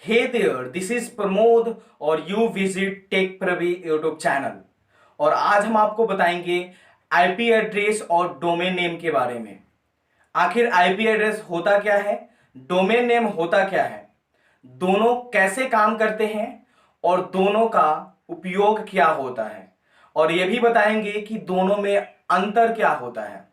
Hey there, this is Pramod और you visit Tech Pravi YouTube channel. और आज हम आपको बताएंगे आईपी एड्रेस और डोमेन नेम के बारे में। आखिर आईपी एड्रेस होता क्या है, डोमेन नेम होता क्या है, दोनों कैसे काम करते हैं और दोनों का उपयोग क्या होता है, और यह भी बताएंगे कि दोनों में अंतर क्या होता है।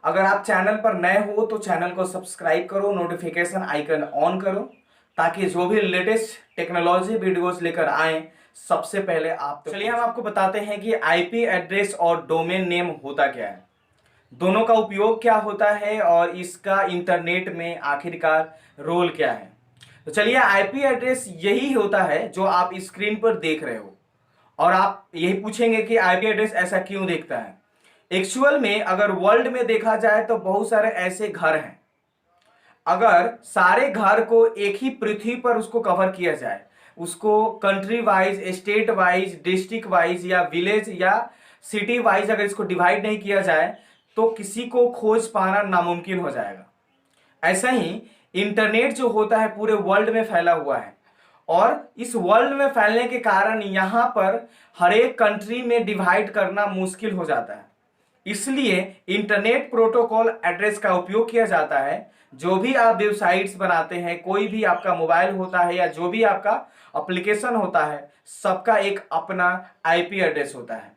अगर आप चैनल पर नए हो तो चैनल को सब्सक्राइब करो, नोटिफिकेशन आइकन ऑन करो, ताकि जो भी लेटेस्ट टेक्नोलॉजी वीडियोस लेकर आए सबसे पहले आप चलिए हम आपको बताते हैं कि आईपी एड्रेस और डोमेन नेम होता क्या है, दोनों का उपयोग क्या होता है और इसका इंटरनेट में आखिरकार रोल क्या है। तो चलिए, आईपी एड्रेस यही होता है जो आप स्क्रीन पर देख रहे हो। और आप यही पूछेंगे कि आईपी एड्रेस ऐसा क्यों देखता है। एक्चुअल में अगर वर्ल्ड में देखा जाए तो बहुत सारे ऐसे घर हैं, अगर सारे घर को एक ही पृथ्वी पर उसको कवर किया जाए, उसको country wise, state wise, district wise या विलेज या सिटी वाइज अगर इसको डिवाइड नहीं किया जाए तो किसी को खोज पाना नामुमकिन हो जाएगा। ऐसा ही इंटरनेट जो होता है पूरे वर्ल्ड में फैला हुआ है, और इस वर्ल्ड में फैलने के कारण यहाँ पर हर एक कंट्री में डिवाइड करना मुश्किल हो जाता है। इसलिए इंटरनेट प्रोटोकॉल एड्रेस का उपयोग किया जाता है। जो भी आप वेबसाइट्स बनाते हैं, कोई भी आपका मोबाइल होता है या जो भी आपका एप्लीकेशन होता है, सबका एक अपना आईपी एड्रेस होता है।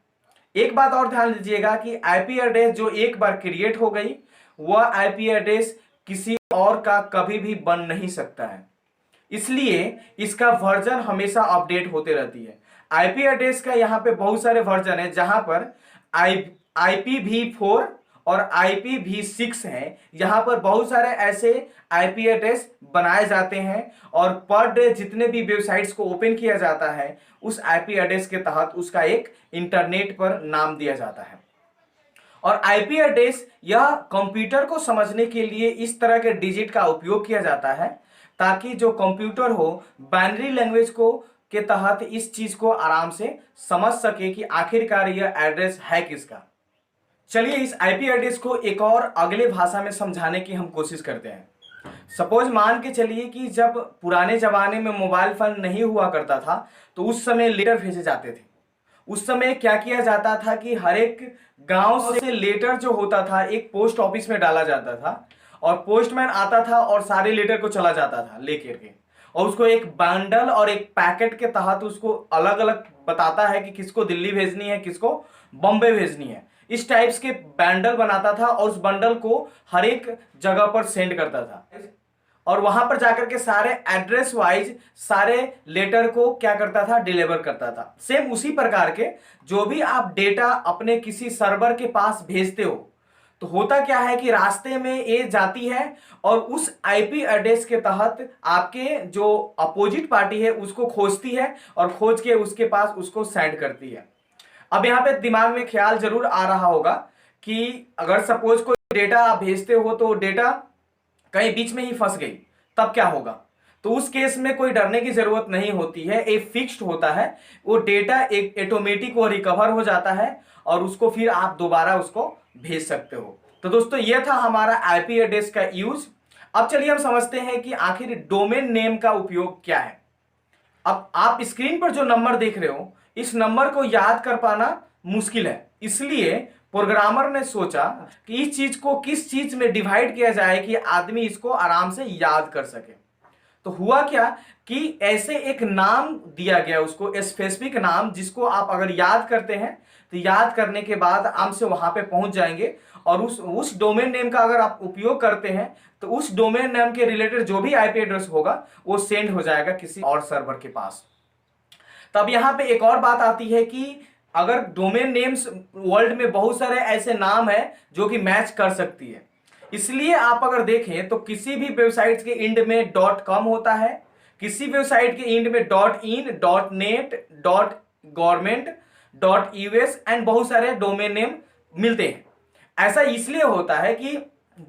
एक बात और ध्यान दीजिएगा कि आईपी एड्रेस जो एक बार क्रिएट हो गई, वह आईपी एड्रेस किसी और का कभी भी बन नहीं सकता है। इसलिए इसका वर्जन हमेशा अपडेट होते रहती है। आईपी एड्रेस का यहाँ पे बहुत सारे वर्जन है, जहां पर IPv4 और IPv6 हैं। यहाँ पर बहुत सारे ऐसे आईपी एड्रेस बनाए जाते हैं, और पर डे जितने भी वेबसाइट्स को ओपन किया जाता है उस आईपी एड्रेस के तहत उसका एक इंटरनेट पर नाम दिया जाता है। और आईपी एड्रेस यह कंप्यूटर को समझने के लिए इस तरह के डिजिट का उपयोग किया जाता है, ताकि जो कंप्यूटर हो बाइनरी लैंग्वेज को के तहत इस चीज को आराम से समझ सके कि आखिरकार यह एड्रेस है किसका। चलिए इस आईपी एड्रेस को एक और अगले भाषा में समझाने की हम कोशिश करते हैं। सपोज मान के चलिए कि जब पुराने जमाने में मोबाइल फोन नहीं हुआ करता था तो उस समय लेटर भेजे जाते थे। उस समय क्या किया जाता था कि हर एक गांव से लेटर जो होता था एक पोस्ट ऑफिस में डाला जाता था, और पोस्टमैन आता था और सारे लेटर को चला जाता था लेकर के, और उसको एक बंडल और एक पैकेट के तहत उसको अलग अलग बताता है कि किसको दिल्ली भेजनी है, किसको बॉम्बे भेजनी है। इस टाइप्स के बंडल बनाता था और उस बंडल को हर एक जगह पर सेंड करता था, और वहां पर जाकर के सारे एड्रेस वाइज सारे लेटर को क्या करता था, डिलीवर करता था। सेम उसी प्रकार के जो भी आप डेटा अपने किसी सर्वर के पास भेजते हो, तो होता क्या है कि रास्ते में ये जाती है और उस आईपी एड्रेस के तहत आपके जो अपोजिट पार्टी है उसको खोजती है, और खोज के उसके पास उसको सेंड करती है। अब यहाँ पे दिमाग में ख्याल जरूर आ रहा होगा कि अगर सपोज कोई डेटा आप भेजते हो तो डेटा कहीं बीच में ही फंस गई, तब क्या होगा। तो उस केस में कोई डरने की जरूरत नहीं होती है, एक फिक्स्ड होता है वो डेटा, एक ऑटोमेटिक वो रिकवर हो जाता है और उसको फिर आप दोबारा उसको भेज सकते हो। तो दोस्तों ये था हमारा आईपी एड्रेस का यूज। अब चलिए हम समझते हैं कि आखिर डोमेन नेम का उपयोग क्या है। अब आप स्क्रीन पर जो नंबर देख रहे हो, इस नंबर को याद कर पाना मुश्किल है, इसलिए प्रोग्रामर ने सोचा कि इस चीज को किस चीज में डिवाइड किया जाए कि आदमी इसको आराम से याद कर सके। तो हुआ क्या कि ऐसे एक नाम दिया गया उसको, स्पेसिफिक नाम, जिसको आप अगर याद करते हैं तो याद करने के बाद आराम से वहां पे पहुंच जाएंगे, और उस डोमेन नेम का अगर आप उपयोग करते हैं तो उस डोमेन नेम के रिलेटेड जो भी आईपी एड्रेस होगा वो सेंड हो जाएगा किसी और सर्वर के पास। तब यहां पे एक और बात आती है कि अगर डोमेन नेम्स वर्ल्ड में बहुत सारे ऐसे नाम है जो कि मैच कर सकती है, इसलिए आप अगर देखें तो किसी भी वेबसाइट के एंड में .com होता है, किसी वेबसाइट के एंड में .in, .net, .government, .us and बहुत सारे डोमेन नेम मिलते हैं। ऐसा इसलिए होता है कि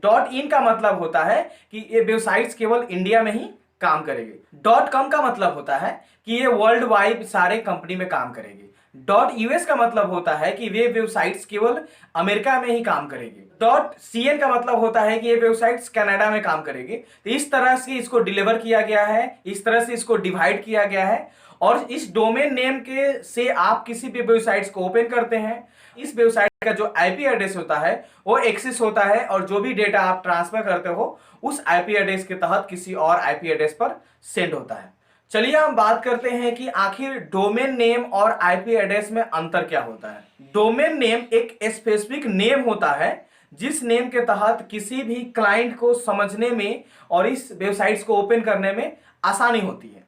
.in का मतलब होता है कि ये वेबसाइट्स केवल इंडिया में ही काम करेगी। .com का मतलब होता है कि ये वर्ल्ड वाइड सारे कंपनी में काम करेगी। .us का मतलब होता है कि वे वेबसाइट्स केवल अमेरिका में ही काम करेगी। .cn का मतलब होता है कि ये वेबसाइट्स कनाडा में काम करेगी। तो इस तरह से इसको डिलीवर किया गया है, इस तरह से इसको डिवाइड किया गया है। और इस डोमेन नेम के से आप किसी भी वेबसाइट्स को ओपन करते हैं, इस वेबसाइट का जो आईपी एड्रेस होता है वो एक्सेस होता है, और जो भी डेटा आप ट्रांसफर करते हो उस आईपी एड्रेस के तहत किसी और आईपी एड्रेस पर सेंड होता है। चलिए हम बात करते हैं कि आखिर डोमेन नेम और आईपी एड्रेस में अंतर क्या होता है। डोमेन नेम एक स्पेसिफिक नेम होता है जिस नेम के तहत किसी भी क्लाइंट को समझने में और इस वेबसाइट्स को ओपन करने में आसानी होती है।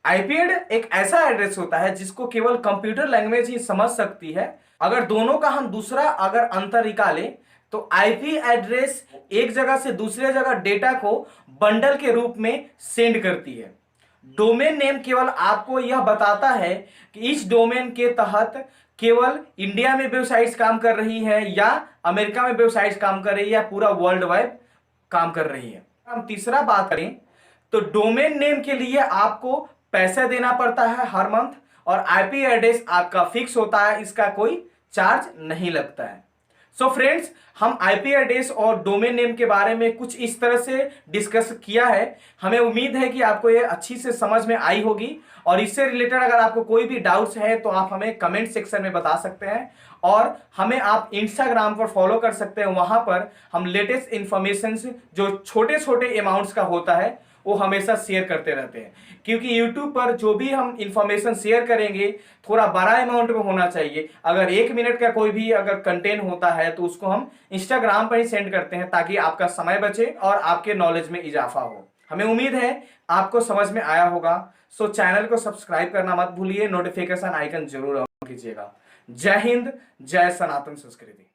आईपी एड्रेस एक ऐसा एड्रेस होता है जिसको केवल कंप्यूटर लैंग्वेज ही समझ सकती है। अगर दोनों का हम दूसरा अगर अंतर निकालें तो आईपी एड्रेस एक जगह से दूसरे जगह डेटा को बंडल के रूप में सेंड करती है। डोमेन नेम केवल आपको यह बताता है कि इस डोमेन के तहत केवल इंडिया में वेबसाइट्स काम कर रही है या अमेरिका में वेबसाइट्स काम कर रही है या पूरा वर्ल्ड वाइड काम कर रही है। हम तीसरा बात करें तो डोमेन नेम के लिए आपको पैसा देना पड़ता है हर मंथ, और आईपी एड्रेस आपका फिक्स होता है, इसका कोई चार्ज नहीं लगता है। सो फ्रेंड्स, हम आईपी एड्रेस और डोमेन नेम के बारे में कुछ इस तरह से डिस्कस किया है। हमें उम्मीद है कि आपको ये अच्छी से समझ में आई होगी, और इससे रिलेटेड अगर आपको कोई भी डाउट्स है तो आप हमें कमेंट सेक्शन में बता सकते हैं, और हमें आप इंस्टाग्राम पर फॉलो कर सकते हैं। वहां पर हम लेटेस्ट इंफॉर्मेशन जो छोटे छोटे अमाउंट्स का होता है वो हमेशा शेयर करते रहते हैं, क्योंकि यूट्यूब पर जो भी हम इंफॉर्मेशन शेयर करेंगे थोड़ा बड़ा अमाउंट में होना चाहिए। अगर 1 मिनट का कोई भी अगर कंटेंट होता है तो उसको हम इंस्टाग्राम पर ही सेंड करते हैं ताकि आपका समय बचे और आपके नॉलेज में इजाफा हो। हमें उम्मीद है आपको समझ में आया होगा। सो चैनल को सब्सक्राइब करना मत भूलिए, नोटिफिकेशन आइकन जरूर ऑन कीजिएगा। जय हिंद, जय सनातन संस्कृति।